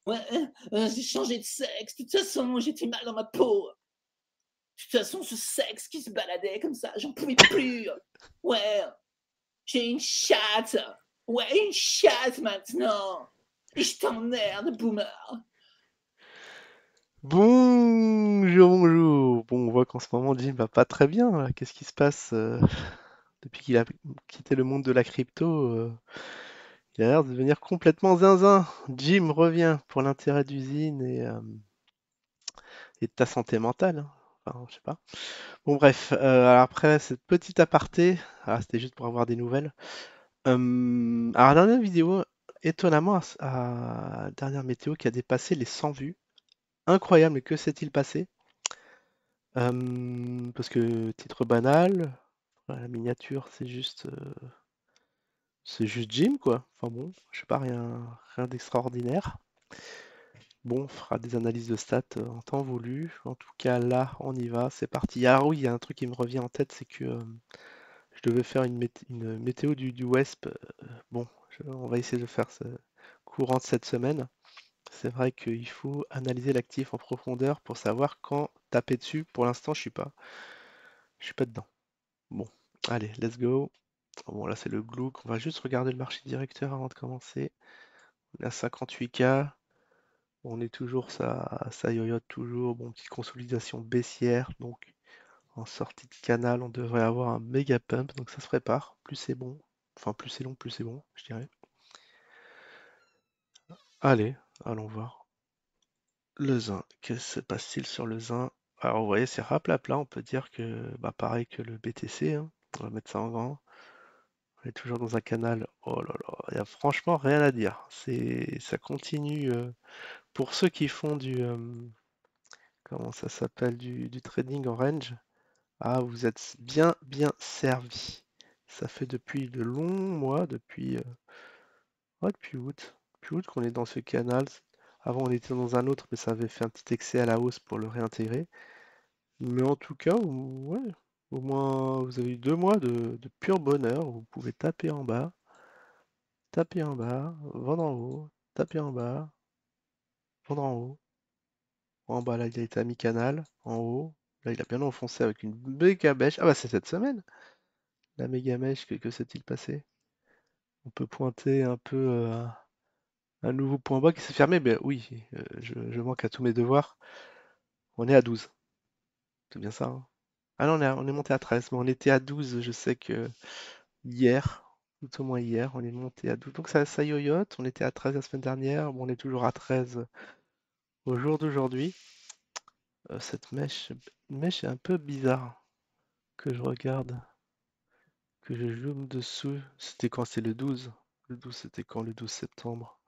Ouais, j'ai changé de sexe. De toute façon, j'étais mal dans ma peau. De toute façon, ce sexe qui se baladait comme ça, j'en pouvais plus. Ouais, j'ai une chatte. Ouais, une chatte maintenant. Et je t'emmerde, boomer. Bonjour, bonjour. Bon, on voit qu'en ce moment, Jim va pas très bien, là. Qu'est-ce qui se passe depuis qu'il a quitté le monde de la crypto? Il a l'air de devenir complètement zinzin. Jim revient pour l'intérêt d'usine et de ta santé mentale, hein. Enfin, je sais pas. Bon, bref, alors après cette petite aparté, c'était juste pour avoir des nouvelles. Alors, la dernière vidéo, étonnamment, dernière météo qui a dépassé les 100 vues. Incroyable, mais que s'est-il passé? Parce que titre banal, voilà, la miniature, c'est juste Jim, quoi. Enfin bon, je sais pas, rien d'extraordinaire. Bon, on fera des analyses de stats en temps voulu. En tout cas, là, on y va, c'est parti. Ah oui, il y a un truc qui me revient en tête, c'est que je devais faire une météo du WESP. Bon, on va essayer de faire ça courant de cette semaine. C'est vrai qu'il faut analyser l'actif en profondeur pour savoir quand taper dessus. Pour l'instant, je suis pas dedans. Bon, allez, let's go. Bon, là, c'est le Glook. On va juste regarder le marché directeur avant de commencer. On est à 58K. On est toujours, ça yoyote toujours. Bon, petite consolidation baissière. Donc, en sortie de canal, on devrait avoir un méga pump. Donc, ça se prépare. Plus c'est bon. Enfin, plus c'est long, plus c'est bon, je dirais. Allez, allons voir. Le Zin. Que se passe-t-il sur le Zin? Alors, vous voyez, c'est raplapla. On peut dire que, bah, pareil que le BTC, hein. On va mettre ça en grand. On est toujours dans un canal. Oh là là, il y a franchement rien à dire. Ça continue. Pour ceux qui font comment ça s'appelle, du trading en range, ah, vous êtes bien, bien servi. Ça fait depuis de longs mois, ouais, depuis août. Depuis août qu'on est dans ce canal. Avant, on était dans un autre, mais ça avait fait un petit excès à la hausse pour le réintégrer. Mais en tout cas, ouais, au moins, vous avez eu 2 mois de pur bonheur. Vous pouvez taper en bas, vendre en haut, taper en bas, vendre en haut. En bas, là, il a été à mi-canal. En haut, là, il a bien enfoncé avec une méga mèche. Ah bah, c'est cette semaine, la méga mèche. Que s'est-il passé? On peut pointer un peu un nouveau point bas qui s'est fermé. Ben oui, je manque à tous mes devoirs. On est à 12. C'est bien ça, hein? Ah non, on est monté à 13, mais on était à 12. Je sais que hier, tout au moins hier, on est monté à 12. Donc ça yoyote. On était à 13 la semaine dernière. Bon, on est toujours à 13 au jour d'aujourd'hui. Cette mèche est un peu bizarre que je regarde. Que je zoome dessous. C'était quand? C'est le 12. Le 12, c'était quand? Le 12 septembre.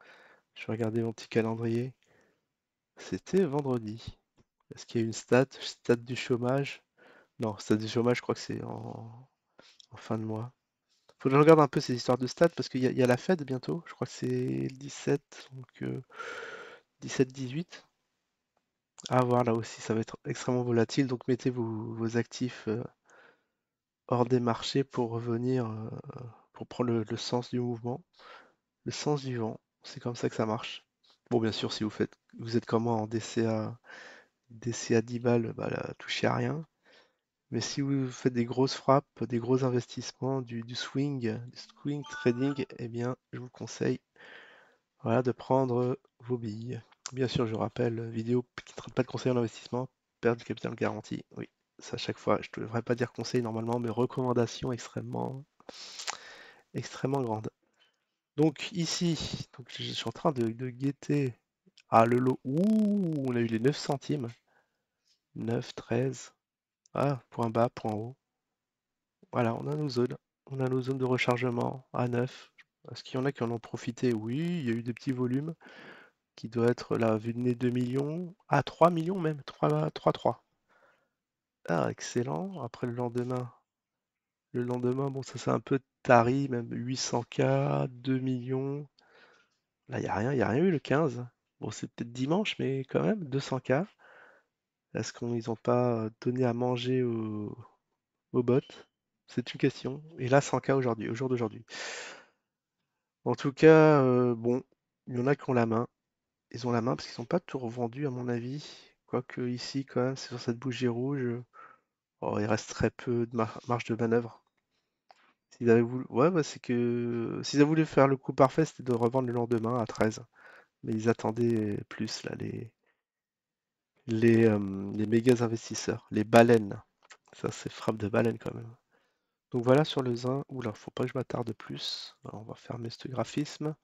Je vais regarder mon petit calendrier. C'était vendredi. Est-ce qu'il y a une stat du chômage? Non, stat du chômage, je crois que c'est en fin de mois. Faut que je regarde un peu ces histoires de stats parce qu'il y a la Fed bientôt. Je crois que c'est le 17, donc 17-18. À voir là aussi, ça va être extrêmement volatile. Donc mettez vos actifs hors des marchés pour revenir, pour prendre le sens du mouvement. Le sens du vent, c'est comme ça que ça marche. Bon, bien sûr, si vous êtes comme moi en DCA 10 balles, bah là, touchez à rien. Mais si vous faites des grosses frappes, des gros investissements, du swing trading, eh bien, je vous conseille, voilà, de prendre vos billes. Bien sûr, je vous rappelle, vidéo qui ne traite pas de conseil en investissement, perte du capital garanti. Oui, ça à chaque fois, je ne devrais pas dire conseil normalement, mais recommandation extrêmement, extrêmement grande. Donc ici, donc je suis en train de guetter. Ah, le lot. Ouh, on a eu les 9 centimes. 9, 13. Ah, point bas, point haut. Voilà, on a nos zones. On a nos zones de rechargement à 9. Est-ce qu'il y en a qui en ont profité? Oui, il y a eu des petits volumes qui doivent être là, vu de nez 2 millions. Ah, 3 millions même. 3, 3, 3. Ah, excellent. Après le lendemain. Le lendemain, bon, ça c'est un peu tari, même 800K, 2 millions. Là, il y a rien eu le 15. Bon, c'est peut-être dimanche, mais quand même, 200K. Est-ce qu'ils n'ont pas donné à manger aux bots? C'est une question. Et là, 100K aujourd'hui, au jour d'aujourd'hui. En tout cas, bon, il y en a qui ont la main. ils ont la main parce qu'ils n'ont pas tout revendu à mon avis. Quoique ici, quand même, c'est sur cette bougie rouge. Oh, il reste très peu de marge de manœuvre. S'ils avaient voulu... Ouais, bah, c'est que s'ils avaient voulu faire le coup parfait, c'était de revendre le lendemain à 13. Mais ils attendaient plus, là, les méga investisseurs, les baleines. Ça, c'est frappe de baleine quand même. Donc voilà sur le zin. Oula, faut pas que je m'attarde plus. Alors, on va fermer ce graphisme.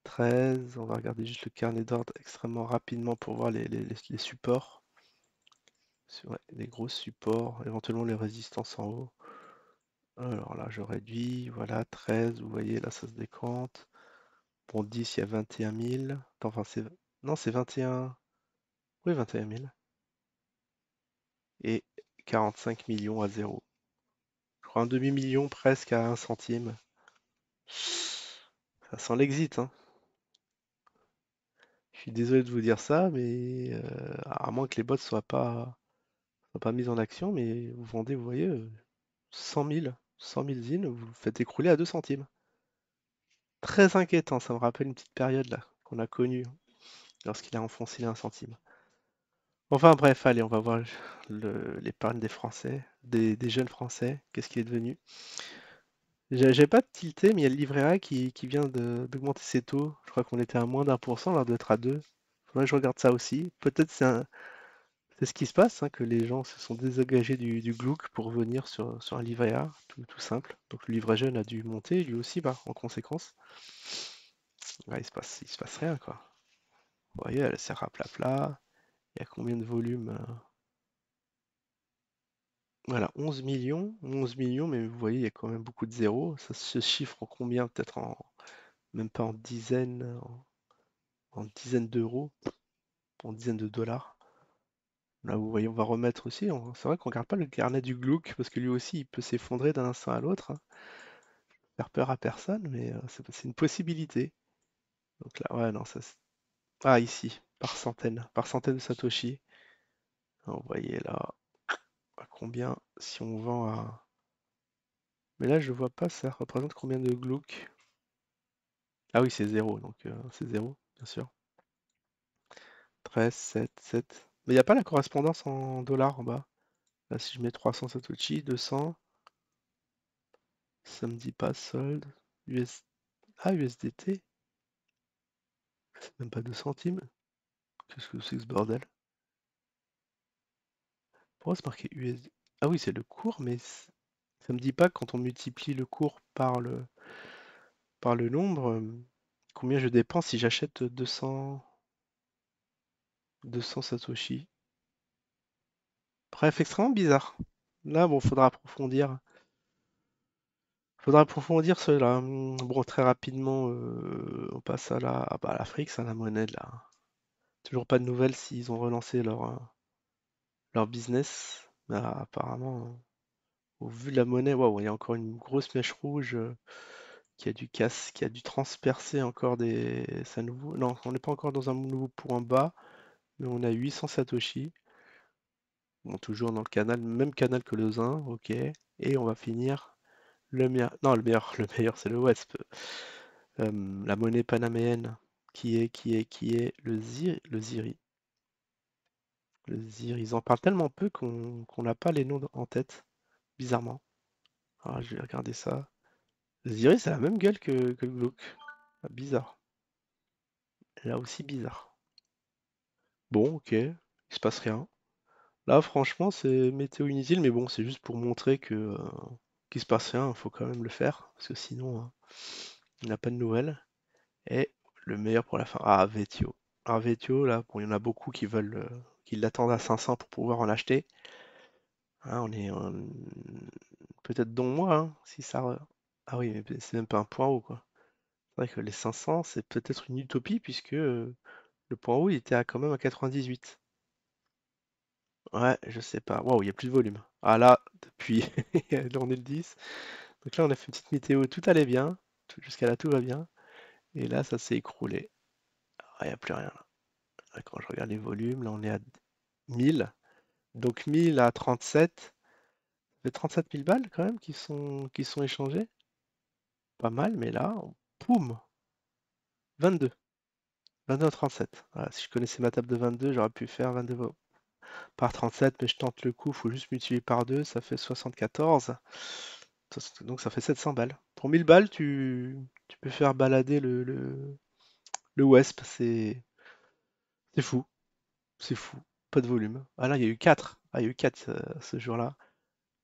13, on va regarder juste le carnet d'ordre extrêmement rapidement pour voir les supports. Ouais, les gros supports, éventuellement les résistances en haut. Alors là, je réduis, voilà, 13, vous voyez, là, ça se décompte. Pour 10, il y a 21 000. Enfin, c'est... Non, c'est 21... Oui, 21 000. Et 45 millions à zéro. Je crois un demi-million presque à 1 centime. Ça sent l'exit, hein. Je suis désolé de vous dire ça, mais à moins que les bots soient pas mis en action, mais vous vendez, vous voyez, 100 000 zines, vous le faites écrouler à 2 centimes. Très inquiétant, ça me rappelle une petite période là qu'on a connue lorsqu'il a enfoncé les 1 centime. Enfin bref, allez, on va voir l'épargne des Français, des jeunes Français, qu'est-ce qu'il est devenu. J'avais pas tilté, mais il y a le livret A qui vient d'augmenter ses taux. Je crois qu'on était à moins d'1%, là, doit être à 2. Faudrait que je regarde ça aussi. Peut-être c'est ce qui se passe, hein, que les gens se sont désengagés du Gluck pour revenir sur un livret A, tout simple. Donc le livret jeune a dû monter, lui aussi, bah, en conséquence. Là, il se passe rien, quoi. Vous voyez, elle s'est raplapla. Il y a combien de volumes? Voilà, 11 millions. 11 millions, mais vous voyez, il y a quand même beaucoup de zéros. Ça se chiffre en combien? Peut-être même pas en dizaines, en dizaines d'euros, en dizaines de dollars. Là, vous voyez, on va remettre aussi. C'est vrai qu'on regarde pas le carnet du Gluck, parce que lui aussi, il peut s'effondrer d'un instant à l'autre, hein. Faire peur à personne, mais c'est une possibilité. Donc là, ouais, non, Ah, ici, par centaine de Satoshi. Vous voyez là, à combien si on vend à... Mais là, je vois pas, ça représente combien de Gluck? Ah oui, c'est zéro, donc c'est zéro, bien sûr. 13, 7, 7. Mais il n'y a pas la correspondance en dollars en bas. Là, si je mets 300 Satoshi, 200, ça me dit pas solde. US... Ah, USDT, c'est même pas 2 centimes. Qu'est-ce que c'est que ce bordel? Pourquoi c'est marqué USD? Ah oui, c'est le cours, mais ça me dit pas quand on multiplie le cours par le nombre, combien je dépense si j'achète 200 Satoshi. Bref, extrêmement bizarre. Là, bon, faudra approfondir cela. Bon, très rapidement, on passe à l'Afrique, c'est la monnaie de là. Toujours pas de nouvelles s'ils ont relancé leur business. Mais apparemment, au vu de la monnaie, waouh, il y a encore une grosse mèche rouge qui a dû transpercer encore ça nouveau. Non, on n'est pas encore dans un nouveau point bas, mais on a 800 Satoshi. Bon, toujours dans le canal, même canal que le Zin, ok. Et on va finir le meilleur. Non, le meilleur, c'est le Wesp. La monnaie panaméenne, qui est le Ziri. Le Ziri, ils en parlent tellement peu qu'on n'a pas les noms en tête, bizarrement. Alors, je vais regarder ça. Le Ziri, c'est la même gueule que le Glock. Ah, bizarre. Là aussi, bizarre. Bon, ok, il se passe rien. Là, franchement, c'est météo inutile, mais bon, c'est juste pour montrer qu'il se passe rien, il faut quand même le faire, parce que sinon, il n'a pas de nouvelles. Et le meilleur pour la fin, Vetio. Vetio, là, bon, il y en a beaucoup qui l'attendent à 500 pour pouvoir en acheter. Hein, peut-être dont moi, hein, si ça... Ah oui, mais c'est même pas un point haut, quoi. C'est vrai que les 500, c'est peut-être une utopie, puisque le point haut, il était quand même à 98. Ouais, je sais pas. Waouh, il y a plus de volume. Ah là, depuis, là on est le 10. Donc là, on a fait une petite météo, tout allait bien. Jusqu'à là, tout va bien. Et là, ça s'est écroulé. Ah, il n'y a plus rien là. Là, quand je regarde les volumes, là, on est à 1000. Donc 1000 à 37. Ça fait 37 000 balles quand même qui sont échangées. Pas mal, mais là, poum, 22. 22,37. Voilà, si je connaissais ma table de 22, j'aurais pu faire 22 par 37, mais je tente le coup, il faut juste multiplier par 2, ça fait 74. Donc ça fait 700 balles. Pour 1000 balles, tu peux faire balader le Wesp, c'est fou, c'est fou. Pas de volume. Ah là, il y a eu 4. Ah, il y a eu 4 ce jour-là.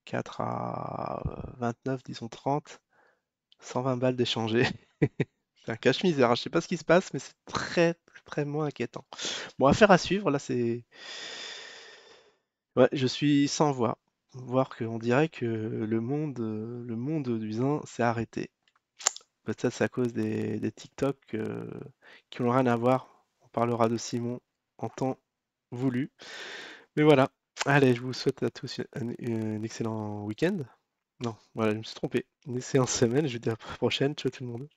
4 à 29, disons 30. 120 balles d'échanger. C'est un cache-misère, hein. Je sais pas ce qui se passe, mais c'est très, très moins inquiétant. Bon, affaire à suivre, là, c'est... Ouais, je suis sans voix. Voir qu'on dirait que le monde du zin s'est arrêté. Peut-être c'est à cause des TikTok qui n'ont rien à voir. On parlera de Simon en temps voulu. Mais voilà. Allez, je vous souhaite à tous un excellent week-end. Non, voilà, je me suis trompé. Une excellente semaine. Je vous dis à la prochaine. Ciao tout le monde.